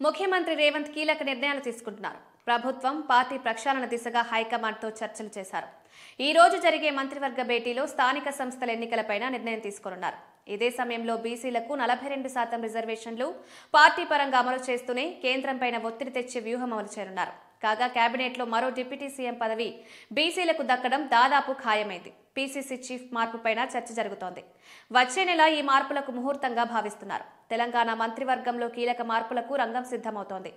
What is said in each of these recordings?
ముఖ్యమంత్రి రేవంత్ కీలక నిర్ణయాలు తీసుకుంటున్నారు. ప్రభుత్వం పార్టీ ప్రక్షాళన దిశగా హైకమాండ్తో చర్చలు చేశారు. ఈ రోజు జరిగే మంత్రివర్గ భేటీలో స్థానిక సంస్థల ఎన్నికలపై నిర్ణయం తీసుకోనున్నారు. ఇదే సమయంలో బీసీలకు 42% రిజర్వేషన్లు పార్టీ పరంగా అమలు చేస్తూనే కేంద్రంపై ఒత్తిడి తెచ్చే వ్యూహం అమలు చేయనున్నారు. కాగా కేబినెట్ లో మరో డిప్యూటీ సీఎం పదవి బీసీలకు దక్కడం దాదాపు ఖాయమైంది. పీసీసీ చీఫ్ మార్పుపైన చర్చ జరుగుతోంది. వచ్చే నెల ఈ మార్పులకు ముహూర్తంగా భావిస్తున్నారు. తెలంగాణ మంత్రివర్గంలో కీలక మార్పులకు రంగం సిద్ధమవుతోంది.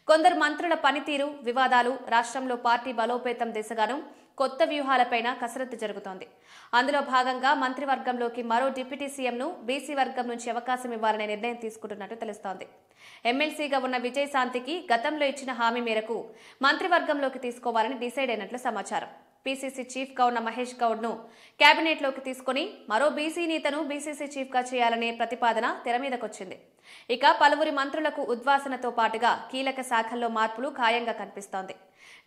కొందరు మంత్రుల పనితీరు, వివాదాలు, రాష్ట్రంలో పార్టీ బలోపేతం దిశగాను కొత్త వ్యూహాలపైన కసరత్తు జరుగుతోంది. అందులో భాగంగా మంత్రివర్గంలోకి మరో డిప్యూటీ సీఎంను బీసీ వర్గం నుంచి అవకాశం ఇవ్వాలనే నిర్ణయం తీసుకుంటున్నట్టు తెలుస్తోంది. ఎమ్మెల్సీగా ఉన్న విజయశాంతికి గతంలో ఇచ్చిన హామీ మేరకు మంత్రివర్గంలోకి తీసుకోవాలని డిసైడ్ అయినట్లు సమాచారం. పీసీసీ చీఫ్ గా ఉన్న మహేష్ గౌడ్ ను కేబినెట్ లోకి తీసుకుని మరో బీసీ నేతను బీసీసీ చీఫ్ గా చేయాలనే ప్రతిపాదన తెరమీదకొచ్చింది. ఇక పలువురి మంత్రులకు ఉద్వాసనతో పాటుగా కీలక శాఖల్లో మార్పులు ఖాయంగా కనిపిస్తోంది.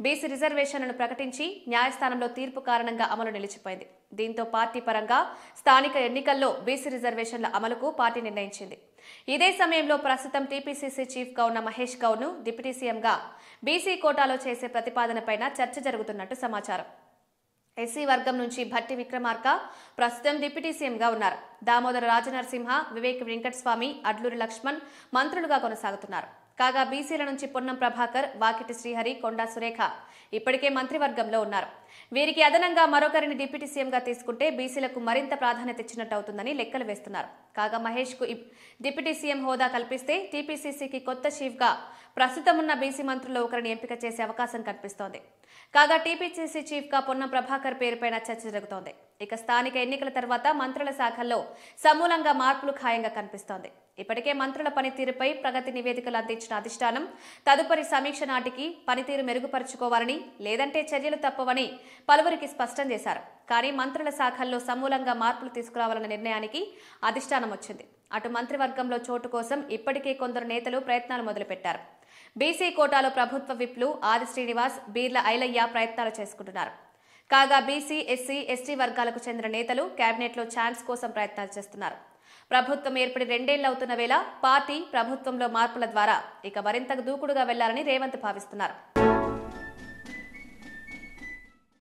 బీసీ రిజర్వేషన్లను ప్రకటించి న్యాయస్థానంలో తీర్పు కారణంగా అమలు నిలిచిపోయింది. దీంతో పార్టీ పరంగా స్థానిక ఎన్నికల్లో బీసీ రిజర్వేషన్ల అమలుకు పార్టీ నిర్ణయించింది. ఇదే సమయంలో ప్రస్తుతం టీపీసీసీ చీఫ్ గా ఉన్న మహేష్ గౌడ్ ను డిప్యూటీ సీఎంగా బీసీ కోటాలో చేసే ప్రతిపాదనపై చర్చ జరుగుతున్నట్టు సమాచారం. ఎస్సీ వర్గం నుంచి భట్టి విక్రమార్క ప్రస్తుతం డిప్యూటీ సీఎంగా ఉన్నారు. దామోదర రాజనరసింహ, వివేక్ వెంకటస్వామి, అడ్లూరి లక్ష్మణ్ మంత్రులుగా కొనసాగుతున్నారు. కాగా బీసీల నుంచి పొన్నం ప్రభాకర్, వాకిటి శ్రీహరి, కొండా సురేఖ ఇప్పటికే మంత్రివర్గంలో ఉన్నారు. వీరికి అదనంగా మరొకరిని డిప్యూటీ సీఎంగా తీసుకుంటే బీసీలకు మరింత ప్రాధాన్యత ఇచ్చినట్టు అవుతుందని లెక్కలు వేస్తున్నారు. కాగా మహేష్ కు డిప్యూటీ సీఎం హోదా కల్పిస్తే టీపీసీసీకి కొత్త చీఫ్ గా ప్రస్తుతం ఉన్న బీసీ మంత్రుల్లో ఒకరిని ఎంపిక చేసే అవకాశం కనిపిస్తోంది. కాగా టీపీసీసీ చీఫ్ గా పొన్నం ప్రభాకర్ పేరుపైన చర్చ జరుగుతోంది. ఇక స్థానిక ఎన్నికల తర్వాత మంత్రుల శాఖల్లో సమూలంగా మార్పులు ఖాయంగా కనిపిస్తోంది. ఇప్పటికే మంత్రుల పనితీరుపై ప్రగతి నివేదికలు అందించిన అధిష్టానం తదుపరి సమీక్ష నాటికి పనితీరు మెరుగుపరుచుకోవాలని, లేదంటే చర్యలు తప్పవని పలువురికి స్పష్టం చేశారు. కానీ మంత్రుల శాఖల్లో సమూలంగా మార్పులు తీసుకురావాలన్న నిర్ణయానికి అధిష్టానం వచ్చింది. అటు మంత్రివర్గంలో చోటు కోసం ఇప్పటికే కొందరు నేతలు ప్రయత్నాలు మొదలుపెట్టారు. బీసీ కోటాలో ప్రభుత్వ విప్లు ఆది శ్రీనివాస్, బీర్ల ఐలయ్య ప్రయత్నాలు చేసుకుంటున్నారు. కాగా బీసీ, ఎస్సీ, ఎస్టీ వర్గాలకు చెందిన నేతలు కేబినెట్ లో ఛాన్స్ కోసం ప్రయత్నాలు చేస్తున్నారు. ప్రభుత్వం ఏర్పడి 2 ఏళ్లు అవుతున్న వేళ పార్టీ ప్రభుత్వంలో మార్పుల ద్వారా ఇక మరింత దూకుడుగా వెళ్లాలని రేవంత్ భావిస్తున్నారు.